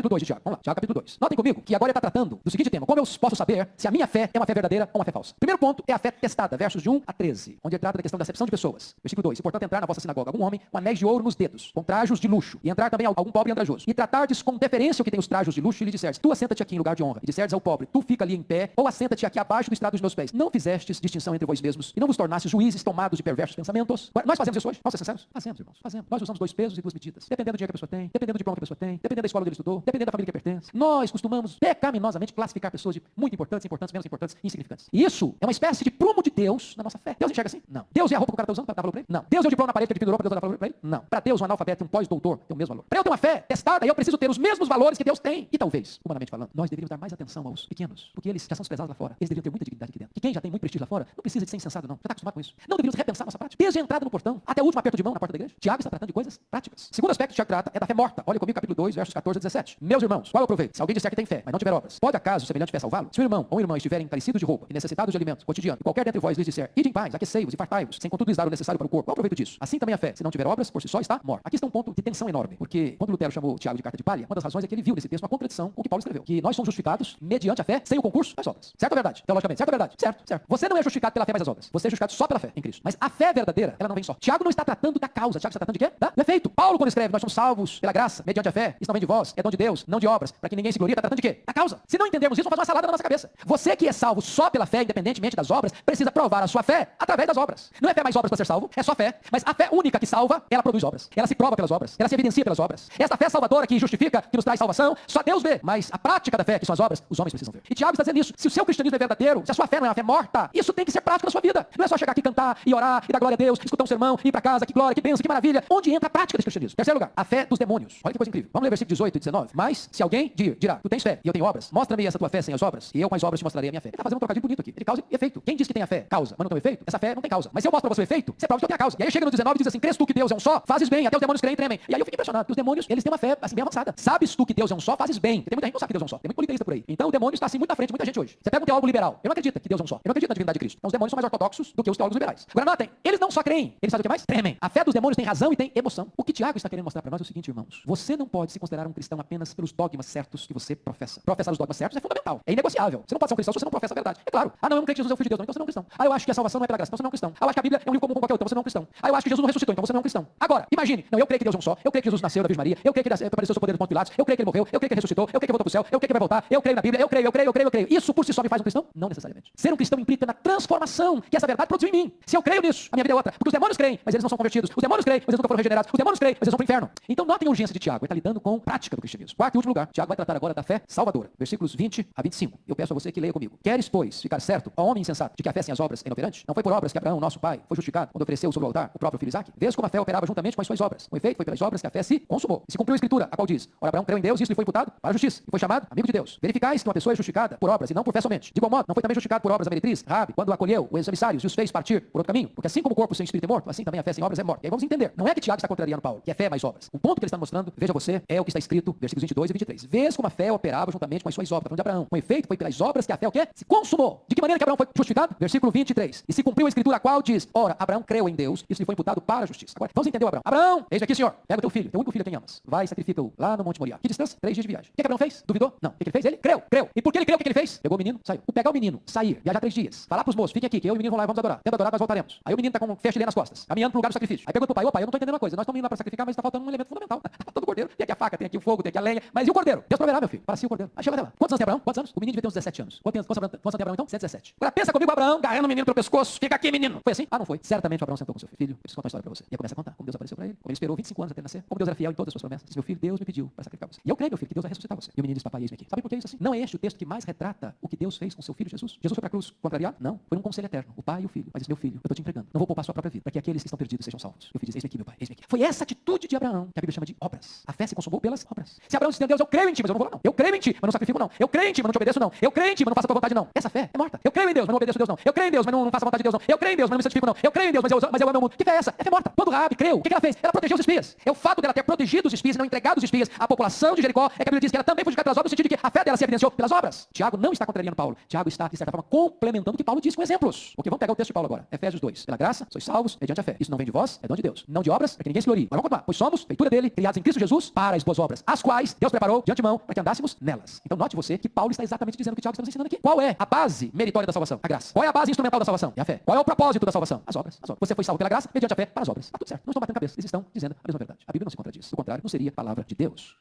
capítulo 2 de Tiago. Vamos lá, Tiago capítulo 2. Notem comigo que agora ele está tratando do seguinte tema: como eu posso saber se a minha fé é uma fé verdadeira ou uma fé falsa? Primeiro ponto é a fé testada, versos de 1 a 13, onde ele trata da questão da acepção de pessoas. Versículo 2: se portanto entrar na vossa sinagoga algum homem com anéis de ouro nos dedos, com trajos de luxo, e entrar também algum pobre e andrajoso, e tratardes com deferência o que tem os trajos de luxo, e lhe disserdes: tu assenta-te aqui em lugar de honra, e disserdes ao pobre: tu fica ali em pé, ou assenta-te aqui abaixo do estrado dos meus pés. Não fizestes distinção entre vós mesmos, e não vos tornastes juízes tomados de perversos pensamentos. Nós fazemos isso hoje? Vamos ser sinceros? Fazemos, irmãos. Fazemos. Nós usamos 2 pesos e 2 medidas. Dependendo do dinheiro que a pessoa tem, dependendo do diploma que a pessoa tem, dependendo da escola onde ele estudou, dependendo da família que pertence. Nós costumamos pecaminosamente classificar pessoas de muito importantes, importantes, menos importantes e insignificantes. E isso é uma espécie de prumo de Deus na nossa fé. Deus enxerga assim? Não. Deus é a roupa que o cara está usando para dar valor para ele? Não. Deus é o diploma na parede que ele pendurou para Deus dar valor para ele? Não. Para Deus, um analfabeto e um pós-doutor tem o mesmo valor. Para eu ter uma fé testada, eu preciso ter os mesmos valores que Deus tem. E talvez, humanamente falando, nós deveríamos dar mais atenção aos pequenos, porque eles já são pesados lá fora. Eles deveriam ter muita dignidade aqui dentro. E quem já tem muito prestígio lá fora, não precisa de ser insensado, não. Já está acostumado com isso. Não deveríamos repensar nossa prática. Desde a entrada no portão até o último aperto de mão na porta da igreja. Tiago está tratando de coisas práticas. Segundo aspecto que Tiago trata é da fé morta. Olha comigo capítulo 2, versos 14 a 17. Meus irmãos, qual é o proveito? Se alguém disser que tem fé, mas não tiver obras, pode acaso semelhante fé salvá-lo? Se o irmão ou irmã estiverem carecidos de roupa e necessitados de alimento cotidiano, e qualquer dentre vós lhes disser: ide em paz, aquecei-vos e fartai-vos, sem contudo lhes dar o necessário para o corpo, qual é o proveito disso? Assim também a fé, se não tiver obras, por si só está morta. Aqui está um ponto de tensão enorme, porque quando Lutero chamou Tiago de carta de palha, uma das razões é que ele viu nesse texto uma contradição com o que Paulo escreveu, que nós somos justificados mediante a fé, sem o concurso das obras. Certo ou verdade? Teologicamente, certo ou verdade? Certo, certo. Você não é justificado pela fé mais as obras. Você é justificado só pela fé em Cristo. Mas a fé verdadeira, ela não vem só. Tiago não está tratando da causa. Tiago está tratando de quê? Do efeito. Paulo, quando escreve: nós somos salvos pela graça, mediante a fé, isso não vem de vós, é dom de Deus, não de obras, para que ninguém se glorie, está tratando de quê? Da causa. Se não entendermos isso, vamos fazer uma salada na nossa cabeça. Você que é salvo só pela fé, independentemente das obras, precisa provar a sua fé através das obras. Não é fé mais obras para ser salvo, é só fé. Mas a fé única que salva, ela produz obras. Ela se prova pelas obras, ela se evidencia pelas obras. Esta fé salvadora que justifica, que nos traz salvação, só Deus vê. Mas a prática da fé, que são as obras, os homens precisam ver. E Tiago está dizendo isso. Se o seu cristianismo é verdadeiro, se a sua fé não é uma fé morta, isso tem que ser prático na sua vida. Não é só chegar aqui, cantar e orar e dar glória a Deus, escutar um sermão, ir para casa, que glória, que bênção, que maravilha. Onde entra a prática desse cristianismo? Terceiro lugar, a fé dos demônios. Olha que coisa incrível. Vamos ler versículo 18 e 19. Mas se alguém dirá: tu tens fé e eu tenho obras, mostra-me essa tua fé sem as obras, e eu com as obras te mostrarei a minha fé. Ele está fazendo um trocadilho bonito aqui. Ele causa e efeito. Quem diz que tem a fé causa, mas não tem o efeito, essa fé não tem causa. Mas se eu mostro para você o efeito, você prova que eu tenho a causa. E aí chega no 19 e diz assim: crês tu que Deus é um só? Fazes bem, até os demônios creem e tremem. E aí eu fico impressionado, porque os demônios, eles têm uma fé assim bem avançada. Sabes tu que Deus é um só? Fazes bem. Tem muita gente que não sabe que Deus é um só. Tem muito politeísta por aí. Então o demônio está assim muito na frente de muita gente hoje. Você pega um teólogo liberal, ele não acredita que Deus é um só. Ele não acredita na divindade de Cristo. Então os demônios são mais ortodoxos do que os teólogos liberais. Agora notem, eles não só creem, eles fazem o que mais? Tremem. A fé dos demônios tem razão e tem emoção. O que Tiago está querendo mostrar para nós é o seguinte, irmãos: você não pode se considerar um cristão apenas pelos dogmas certos que você professa. Professar os dogmas certos é fundamental, é inegociável. Você não pode ser um cristão se você não professa a verdade. É claro. Ah, não, eu não creio que Jesus é o filho de Deus, não, então você não é um cristão. Ah, eu acho que a salvação não é pela graça, então você não é um cristão. Ah, eu acho que a Bíblia é um livro comum com qualquer outro, então você não é um cristão. Ah, eu acho que Jesus não ressuscitou, então você não é um cristão. Agora, imagine, não, eu creio que Deus é um só, eu creio que Jesus nasceu da Virgem Maria, eu creio que ele apareceu sob o poder do Ponto Pilatos, eu creio que ele morreu, eu creio que ele ressuscitou, eu creio que ele voltou para o céu, eu creio que ele vai voltar, eu creio na Bíblia, eu creio. Isso por si só me faz um cristão? Não necessariamente. Ser um cristão implica na transformação que essa verdade produziu em mim. Se eu creio nisso, a minha vida é outra. Porque os demônios creem, mas eles não são convertidos. Os demônios creem, mas eles nunca foram regenerados. Os demônios creem, mas eles vão para o inferno. Então notem a urgência de Tiago. Ele está lidando com a prática do cristianismo. Quarto e último lugar, Tiago vai tratar agora da fé salvadora. Versículos 20 a 25. Eu peço a você que leia comigo. Queres, pois, ficar certo, ó homem insensato, de que a fé sem as obras é inoperante? Não foi por obras que Abraão, nosso pai, foi justificado quando ofereceu sobre o altar o próprio filho Isaque? Vês como a fé operava juntamente com as suas obras. O efeito foi pelas obras que a fé se consumou. E se cumpriu a escritura, a qual diz: ora, Abraão creu em Deus e isso lhe foi imputado para a justiça. E foi chamado amigo de Deus. Verificais que uma pessoa é justificada por obras e não por fé somente. De igual modo, não foi também justificado por obras a meretriz, Raabe, quando acolheu os emissários e os fez partir por outro caminho? Porque assim como o corpo sem espírito é morto, assim também a fé sem obras é morta. E aí vamos entender. Não é que Tiago está contrariando Paulo, que é fé mais obras. O ponto que ele está mostrando, veja você, é o que está escrito, versículos 22 e 23. Vês como a fé operava juntamente com as suas obras. Falando de Abraão. O efeito foi pelas obras que a fé o quê? Se consumou. De que maneira que Abraão foi justificado? Versículo 23. E se cumpriu a escritura a qual diz: ora, Abraão creu em Deus, isso lhe foi imputado para a justiça. Agora, vamos entender o Abraão. Abraão, eis aqui, senhor. Pega o teu filho, teu único filho a quem amas. Vai e sacrifica-o lá no Monte Moriá. Que distância? 3 dias de viagem. O que Abraão fez? Duvidou? Não. O que ele fez? Ele creu. E porque ele creu, o que ele fez? Pegou o menino, saiu. O pegar o menino, sair, viajar 3 dias. Falar pros moços: fiquem aqui, que eu e o menino vamos lá e vamos adorar. Tendo adorado, nós voltaremos. Aí o menino tá com fé chilena nas costas, caminhando pro lugar do sacrifício. Aí pergunta pro pai: ô pai, eu não tô entendendo uma coisa. Nós estamos indo lá para sacrificar, mas está faltando um elemento fundamental. Todo o cordeiro. Tem aqui a faca, tem aqui o fogo, tem aqui a lenha. Mas e o cordeiro? Deus proverá, meu filho. Para si o cordeiro. Aí chega até lá. Quantos anos tem Abraão? Quantos anos? O menino devia ter uns 17 anos. Quantos anos tem Abraão então? 117. Agora pensa comigo, Abraão, agarrando o menino pelo pescoço. Fica aqui, menino. Foi assim? Ah, não foi. Certamente o Abraão sentou com seu filho. Eu preciso contar uma história para você. E aí começa a contar como Deus apareceu para ele. Como ele esperou 25 anos até ele nascer. Como Deus era fiel em todas as suas promessas. Meu filho, Deus me pediu para sacrificar você. E eu creio, meu filho, que Deus vai ressuscitar você. E o menino disse: papai, eis-me aqui. Sabe por que isso assim? Não é este o texto que mais retrata o que Deus fez com seu filho Jesus? Jesus foi para a cruz contrariado? Não. Foi um conselho eterno. O pai e o filho. Mas disse: meu filho, eu estou te entregando. Não vou poupar sua própria vida, para que aqueles que estão perdidos sejam salvos. Meu filho diz: eis-me aqui, meu pai. Eis-me aqui. Foi essa atitude de Abraão que a Bíblia chama de obras. A fé se consumou pelas obras. Se Abraão disse: Deus, eu creio em ti, mas eu não vou lá, não. Eu creio em ti, mas não sacrifico, não. Eu creio em ti, mas não te obedeço, não. Eu creio em ti, mas não faço a tua vontade, não. Essa fé é morta. Eu creio em Deus, mas não obedeço a Deus, não. Eu creio em Deus, mas não faço a vontade de Deus, não. Eu creio em Deus, mas não me santifico, não. Eu creio em Deus, mas eu amo o mundo. Que fé é essa? É fé morta. Quando Raabe creu, o que ela fez? Ela protegeu os espias. É o fato dela ter protegido os espias e não entregado os espias à população de Jericó, é que a Bíblia diz que ela também foi justificada pelas obras, no sentido de que a fé dela se evidenciou pelas obras. Tiago não está contrariando Paulo. Tiago está, de certa forma, complementando o que Paulo disse com exemplos. Ok, vamos pegar o texto de Paulo agora. Efésios 2. Pela graça, sois salvos mediante a fé. Isso não vem de vós, é dom de Deus. Não de obras, para que ninguém se glorie. Mas vamos continuar. Pois somos feitura dele, criados em Cristo Jesus, para as boas obras, as quais Deus preparou de antemão para que andássemos nelas. Então note você que Paulo está exatamente dizendo o que Tiago está nos ensinando aqui. Qual é a base meritória da salvação? A graça. Qual é a base instrumental da salvação? É a fé. Qual é o propósito da salvação? As obras. As obras. Você foi salvo pela graça mediante a fé para as obras. Tá tudo certo. Não estão batendo cabeça. Eles estão dizendo a mesma verdade. A Bíblia não se contradiz. Do contrário, não seria palavra de Deus.